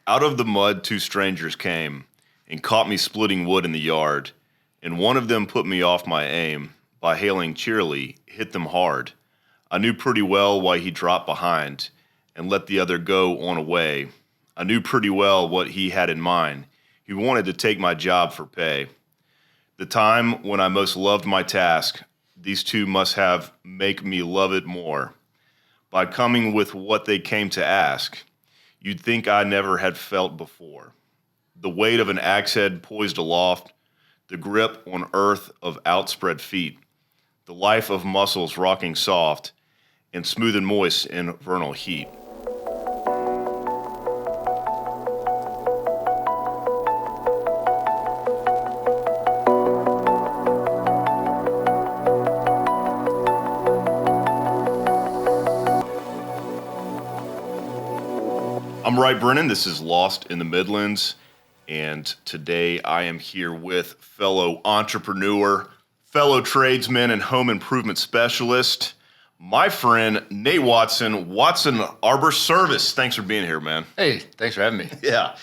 Out of the mud, two strangers came and caught me splitting wood in the yard, and one of them put me off my aim by hailing cheerily, hit them hard. I knew pretty well why he dropped behind and let the other go on away. I knew pretty well what he had in mind. He wanted to take my job for pay. The time when I most loved my task, these two must have make me love it more. By coming with what they came to ask, you'd think I never had felt before. The weight of an axe head poised aloft, the grip on earth of outspread feet, the life of muscles rocking soft and smooth and moist in vernal heat. I'm Wright Brennan. This is Lost in the Midlands, and today I am here with fellow entrepreneur, fellow tradesman, and home improvement specialist, my friend Nate Watson, Watson Arbor Service. Thanks for being here, man. Hey, thanks for having me. Yeah.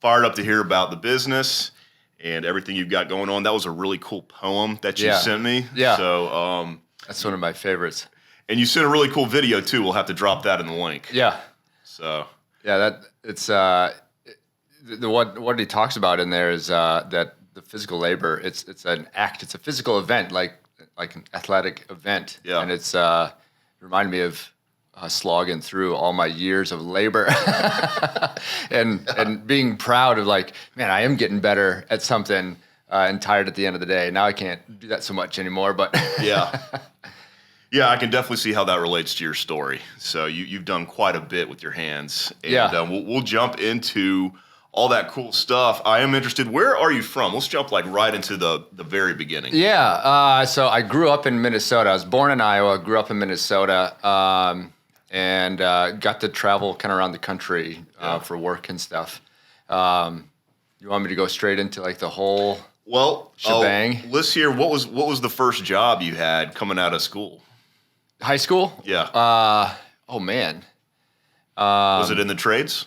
Fired up to hear about the business and everything you've got going on. That was a really cool poem that you sent me. Yeah. So, that's one of my favorites. and you sent a really cool video too. We'll have to drop that in the link. Yeah. So, what he talks about in there is that the physical labor. It's an act. It's a physical event, like an athletic event. Yeah. And it's reminded me of slogging through all my years of labor, and being proud of like, man, I am getting better at something, and tired at the end of the day. Now I can't do that so much anymore, but yeah. Yeah, I can definitely see how that relates to your story. So you've done quite a bit with your hands. And we'll jump into all that cool stuff. I am interested, where are you from? Let's jump like right into the very beginning. Yeah, so I grew up in Minnesota. I was born in Iowa, grew up in Minnesota, and got to travel kind of around the country for work and stuff. You want me to go straight into like the whole shebang? Let's hear, what was the first job you had coming out of school? High school? Yeah. Oh, man. Was it in the trades?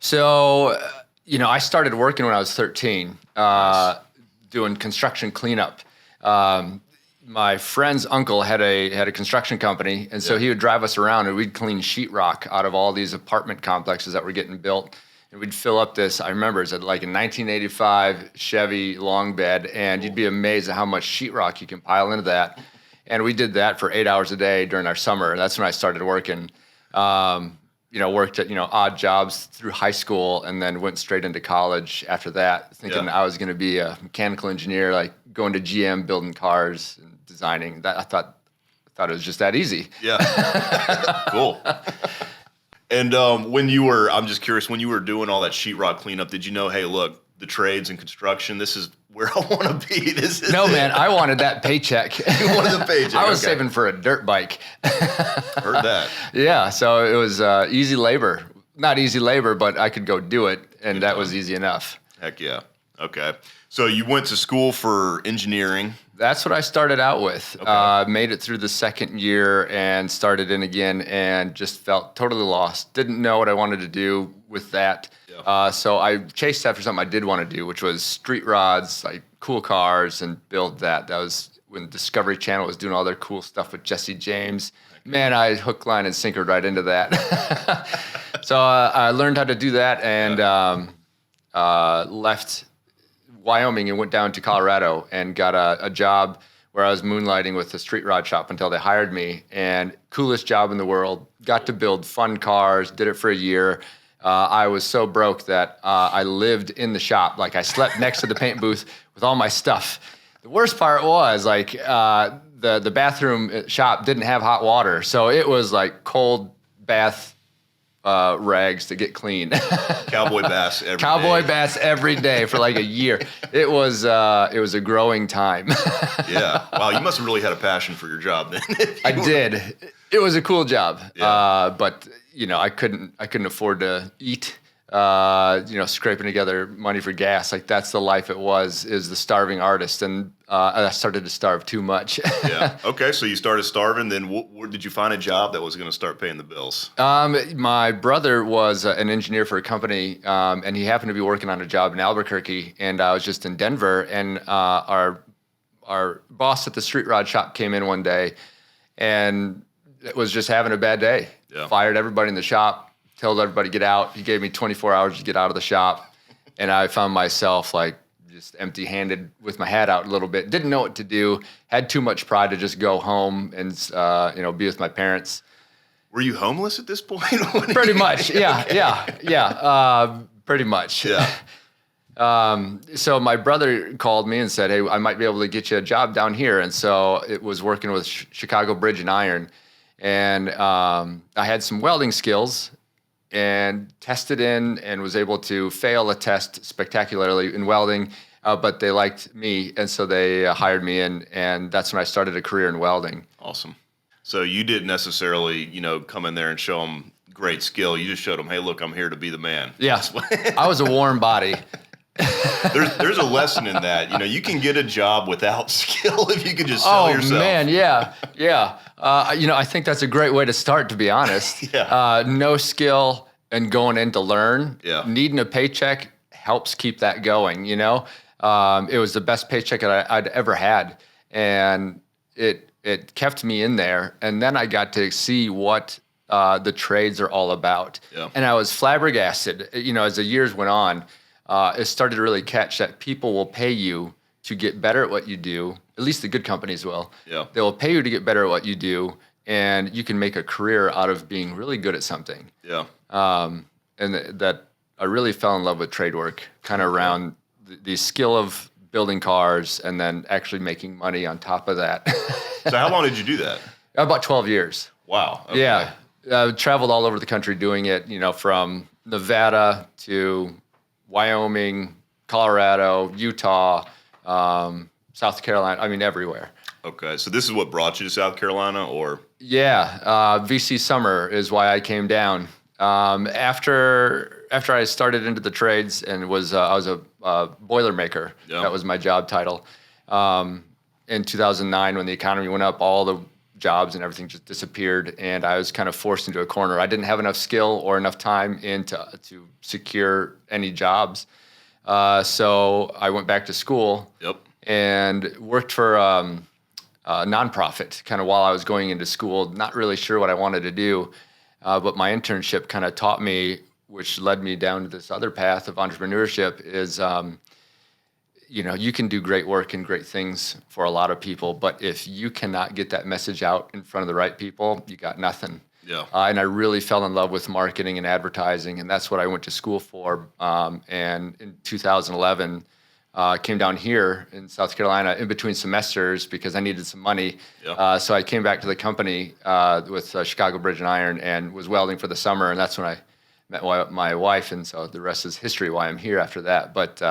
So, I started working when I was 13, doing construction cleanup. My friend's uncle had a construction company, and so he would drive us around, and we'd clean sheetrock out of all these apartment complexes that were getting built. And we'd fill up this, I remember, it's like a 1985 Chevy long bed, and you'd be amazed at how much sheetrock you can pile into that. And we did that for 8 hours a day during our summer. That's when I started working. Worked at, odd jobs through high school, and then went straight into college after that, thinking I was going to be a mechanical engineer, like going to GM, building cars and designing. That I thought it was just that easy. Yeah. Cool. And I'm just curious, when you were doing all that sheetrock cleanup, did you know, hey, look, the trades and construction, this is where I want to be. No, man, I wanted that paycheck. You wanted the paycheck. I was saving for a dirt bike. Heard that. Yeah, so it was easy labor. Not easy labor, but I could go do it, and that was easy enough. Heck yeah. Okay. So you went to school for engineering. That's what I started out with. Okay. Made it through the second year and started in again, and just felt totally lost. Didn't know what I wanted to do with that. Yeah. So I chased after something I did want to do, which was street rods, like cool cars, and build that. That was when Discovery Channel was doing all their cool stuff with Jesse James. Man, I hook, line, and sinkered right into that. So I learned how to do that, and left Wyoming and went down to Colorado and got a job where I was moonlighting with a street rod shop until they hired me. And coolest job in the world. Got to build fun cars, did it for a year. I was so broke that I lived in the shop. Like I slept next to the paint booth with all my stuff. The worst part was like the bathroom shop didn't have hot water. So it was like cold bath rags to get clean. Cowboy bass every day. Cowboy bass every day for like a year. It was a growing time. Yeah. Wow, you must have really had a passion for your job then. I did. It was a cool job. Yeah. But I couldn't afford to eat scraping together money for gas. Like that's the life it was, is the starving artist. And I started to starve too much. Yeah. Okay. So you started starving. Then where did you find a job that was going to start paying the bills? My brother was an engineer for a company, and he happened to be working on a job in Albuquerque, and I was just in Denver, and our boss at the street rod shop came in one day and was just having a bad day. Yeah. Fired everybody in the shop, told everybody to get out. He gave me 24 hours to get out of the shop. And I found myself like just empty-handed with my hat out a little bit. Didn't know what to do. Had too much pride to just go home and be with my parents. Were you homeless at this point? Pretty much. Yeah. Pretty much. Yeah. So my brother called me and said, "Hey, I might be able to get you a job down here." And so it was working with Chicago Bridge and Iron. And I had some welding skills and tested in and was able to fail a test spectacularly in welding, but they liked me. And so they hired me in, and that's when I started a career in welding. Awesome. So you didn't necessarily, come in there and show them great skill. You just showed them, hey, look, I'm here to be the man. Yeah, I was a warm body. There's a lesson in that. You can get a job without skill if you can just sell yourself. Oh, man, yeah. I think that's a great way to start, to be honest. Yeah. No skill and going in to learn. Yeah. Needing a paycheck helps keep that going, It was the best paycheck I'd ever had. And it kept me in there. And then I got to see what the trades are all about. Yeah. And I was flabbergasted, as the years went on. It started to really catch that people will pay you to get better at what you do. At least the good companies will. Yeah. They will pay you to get better at what you do, and you can make a career out of being really good at something. Yeah. And that I really fell in love with trade work, kind of around the skill of building cars and then actually making money on top of that. So how long did you do that? About 12 years. Wow. Okay. Yeah. I traveled all over the country doing it, from Nevada to Wyoming, Colorado, Utah, South Carolina, everywhere. Okay, so this is what brought you to South Carolina, or? Yeah, VC summer is why I came down. After I started into the trades and I was a boiler maker. Yeah. That was my job title. In 2009, when the economy went up, all the jobs and everything just disappeared, and I was kind of forced into a corner. I didn't have enough skill or enough time to secure any jobs. So I went back to school. Yep. And worked for a nonprofit kind of while I was going into school, not really sure what I wanted to do. But my internship kind of taught me, which led me down to this other path of entrepreneurship, is, you can do great work and great things for a lot of people, but if you cannot get that message out in front of the right people, you got nothing. Yeah. And I really fell in love with marketing and advertising, and that's what I went to school for. And in 2011, came down here in South Carolina in between semesters because I needed some money. Yeah. So I came back to the company with Chicago Bridge and Iron and was welding for the summer, and that's when I met my wife, and so the rest is history why I'm here after that. But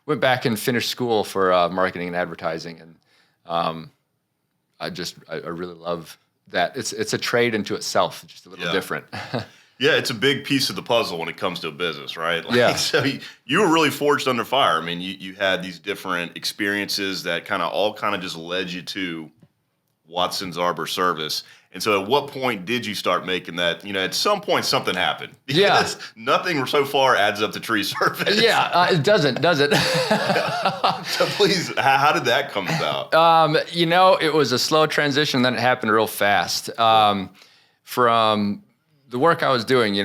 went back and finished school for marketing and advertising, and I really love that. It's a trade into itself, just a little different. Yeah, it's a big piece of the puzzle when it comes to a business, right? Yeah. So you were really forged under fire. You had these different experiences that kind of just led you to Watson's Arbor Service. And so at what point did you start making that, at some point something happened. Yeah. Nothing so far adds up to tree surface. Yeah, it doesn't, does it? So please, how did that come about? It was a slow transition, then it happened real fast. From the work I was doing,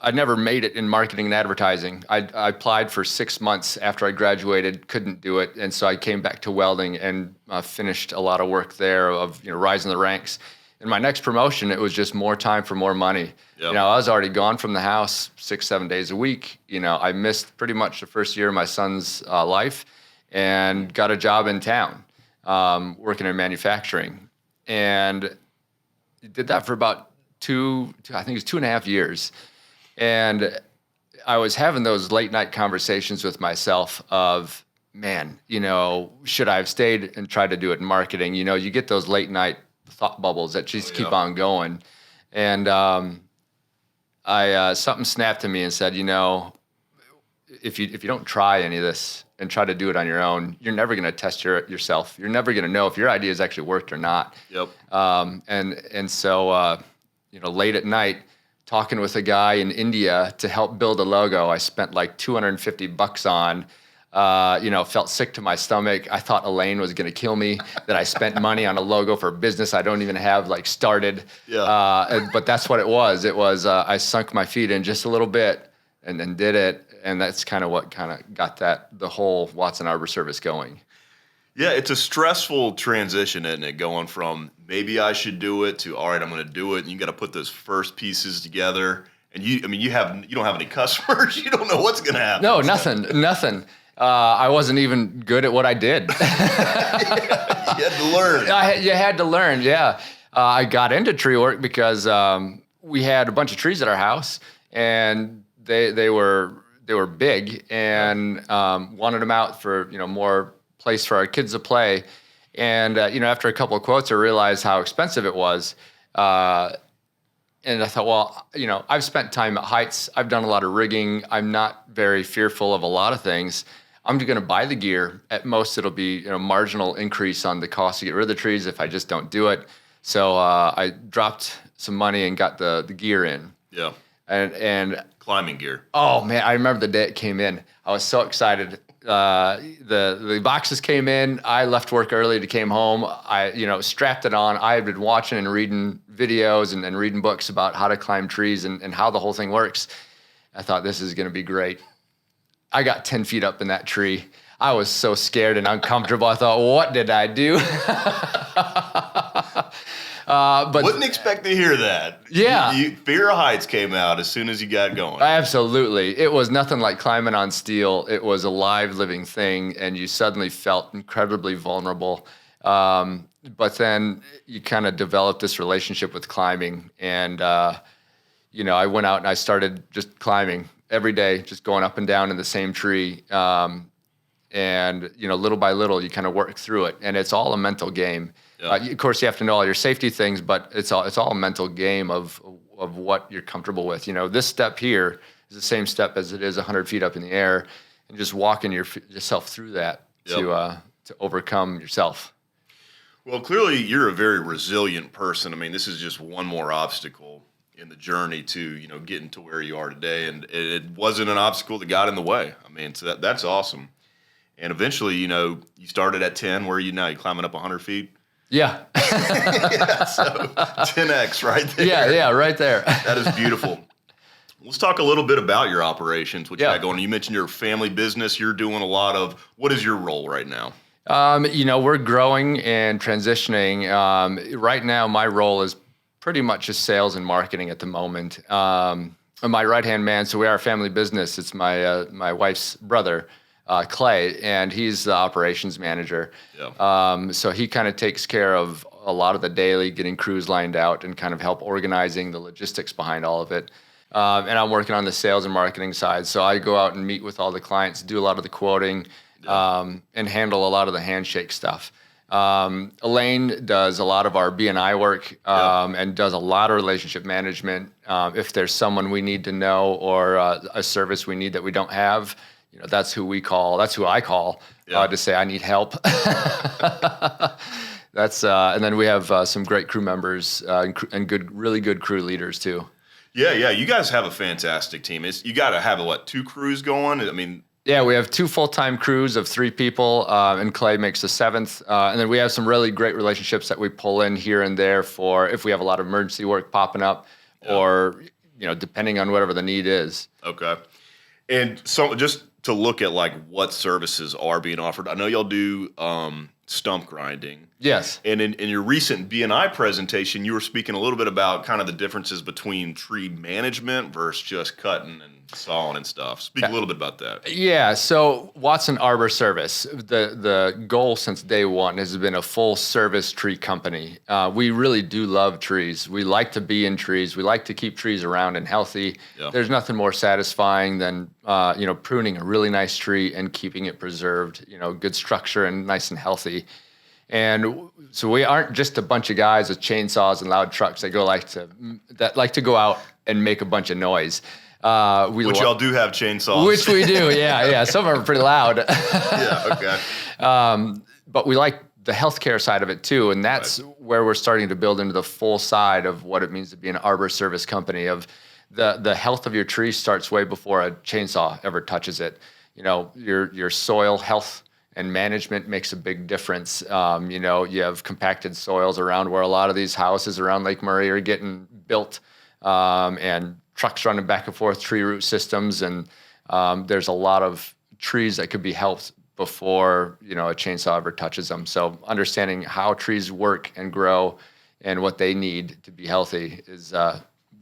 I never made it in marketing and advertising. I applied for 6 months after I graduated, couldn't do it, and so I came back to welding and finished a lot of work there of rising the ranks. In my next promotion, it was just more time for more money. Yep. I was already gone from the house 6-7 days a week. I missed pretty much the first year of my son's life, and got a job in town working in manufacturing, and did that for about I think it was 2.5 years. And I was having those late night conversations with myself of, man, should I have stayed and tried to do it in marketing? You get those late night thought bubbles that just keep on going. And I something snapped in me and said, if you don't try any of this and try to do it on your own, you're never going to test yourself. You're never going to know if your ideas actually worked or not. Yep. So late at night, talking with a guy in India to help build a logo, I spent like $250 on. Felt sick to my stomach. I thought Elaine was going to kill me, that I spent money on a logo for a business I don't even have started. Yeah. But that's what it was. It was, I sunk my feet in just a little bit and then did it. And that's kind of what got the whole Watson Arbor service going. Yeah, it's a stressful transition, isn't it? Going from maybe I should do it to, all right, I'm going to do it. And you got to put those first pieces together. And you don't have any customers. You don't know what's going to happen. No, nothing. I wasn't even good at what I did. You had to learn. You had to learn, yeah. I got into tree work because we had a bunch of trees at our house, and they were big, and wanted them out for more place for our kids to play. And after a couple of quotes, I realized how expensive it was. And I thought, well, I've spent time at heights. I've done a lot of rigging. I'm not very fearful of a lot of things. I'm just going to buy the gear. At most, it'll be marginal increase on the cost to get rid of the trees if I just don't do it. So I dropped some money and got the gear in. Yeah. And climbing gear. Oh man, I remember the day it came in. I was so excited. The boxes came in. I left work early, came home. I strapped it on. I had been watching and reading videos and reading books about how to climb trees and how the whole thing works. I thought, this is going to be great. I got 10 feet up in that tree. I was so scared and uncomfortable. I thought, what did I do? But wouldn't expect to hear that. Yeah. Fear of heights came out as soon as you got going. Absolutely. It was nothing like climbing on steel. It was a live, living thing, and you suddenly felt incredibly vulnerable. But then you kind of developed this relationship with climbing, and I went out and I started just climbing every day, just going up and down in the same tree. And little by little, you kind of work through it, and it's all a mental game. Yeah. Of course, you have to know all your safety things, but it's all a mental game of what you're comfortable with. This step here is the same step as it is 100 feet up in the air, and just walking yourself through that. Yep. To overcome yourself. Well, clearly you're a very resilient person. I mean, this is just one more obstacle in the journey to getting to where you are today, and it wasn't an obstacle that got in the way. I mean, so that's awesome. And eventually, you started at 10. Where are you now? You climbing up 100 feet? Yeah. Yeah, so 10x right there. Yeah, right there. That is beautiful. Let's talk a little bit about your operations, what you got going. You mentioned your family business. You're doing a lot of, what is your role right now? We're growing and transitioning. Right now, my role is pretty much just sales and marketing at the moment. My right-hand man, so we are a family business. It's my wife's brother, Clay, and he's the operations manager. Yeah. So he kind of takes care of a lot of the daily, getting crews lined out and kind of help organizing the logistics behind all of it. And I'm working on the sales and marketing side. So I go out and meet with all the clients, do a lot of the quoting, and handle a lot of the handshake stuff. Elaine does a lot of our B&I work and does a lot of relationship management. If there's someone we need to know or a service we need that we don't have, that's who we call. That's who I call to say I need help. And then we have some great crew members and really good crew leaders too. Yeah. You guys have a fantastic team. You got to have 2 crews going. I mean. Yeah, we have 2 full-time crews of 3 people, and Clay makes the 7th. And then we have some really great relationships that we pull in here and there for if we have a lot of emergency work popping up, or depending on whatever the need is. Okay. And so just to look at what services are being offered, I know y'all do stump grinding. Yes. And in your recent B&I presentation, you were speaking a little bit about kind of the differences between tree management versus just cutting and sawing and stuff. Speak a little bit about that. Yeah. So Watson Arbor Service, the goal since day one has been a full service tree company. We really do love trees. We like to be in trees. We like to keep trees around and healthy. Yeah. There's nothing more satisfying than pruning a really nice tree and keeping it preserved, good structure and nice and healthy. And so we aren't just a bunch of guys with chainsaws and loud trucks that like to go out and make a bunch of noise. Which y'all do have chainsaws. Which we do, yeah. Some of them are pretty loud. Yeah, okay. But we like the healthcare side of it too, and that's where we're starting to build into the full side of what it means to be an arbor service company. Of the health of your tree starts way before a chainsaw ever touches it. You know, your soil health and management makes a big difference. You know, you have compacted soils around where a lot of these houses around Lake Murray are getting built, and trucks running back and forth, tree root systems, and there's a lot of trees that could be helped before, you know, a chainsaw ever touches them. So understanding how trees work and grow and what they need to be healthy is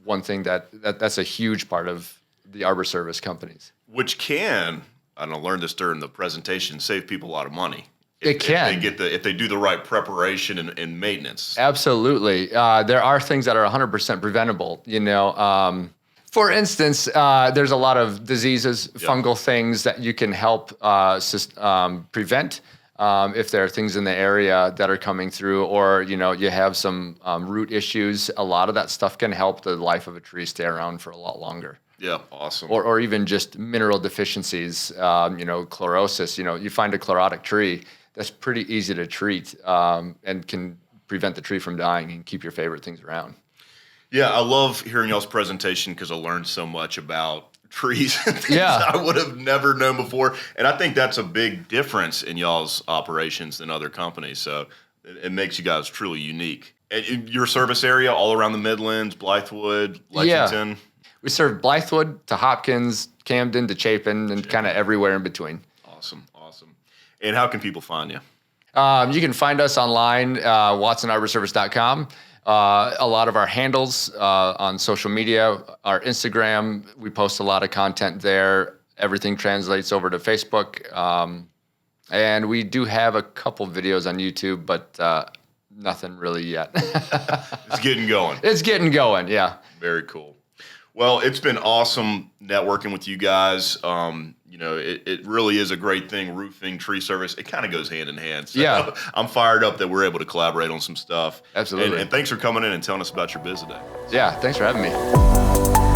one thing that's a huge part of the arbor service companies. Which can, I learned this during the presentation, save people a lot of money. It can. If they do the right preparation and maintenance. Absolutely. There are things that are 100% preventable, you know. For instance, there's a lot of diseases, fungal things that you can help prevent if there are things in the area that are coming through, or, you know, you have some root issues. A lot of that stuff can help the life of a tree stay around for a lot longer. Yeah, awesome. Or even just mineral deficiencies, you know, chlorosis. You know, you find a chlorotic tree, that's pretty easy to treat and can prevent the tree from dying and keep your favorite things around. Yeah, I love hearing y'all's presentation because I learned so much about trees and things I would have never known before. And I think that's a big difference in y'all's operations than other companies. So it makes you guys truly unique. And your service area all around the Midlands, Blythewood, Lexington? Yeah. We serve Blythewood to Hopkins, Camden to Chapin, and kind of everywhere in between. Awesome. And how can people find you? You can find us online, watsonarborservice.com. A lot of our handles on social media, our Instagram, we post a lot of content there. Everything translates over to Facebook. And we do have a couple videos on YouTube, but nothing really yet. It's getting going. It's getting going, yeah. Very cool. Well, it's been awesome networking with you guys. You know, it really is a great thing, roofing, tree service. It kind of goes hand in hand. So yeah. I'm fired up that we're able to collaborate on some stuff. Absolutely. And thanks for coming in and telling us about your biz today. Yeah, thanks for having me.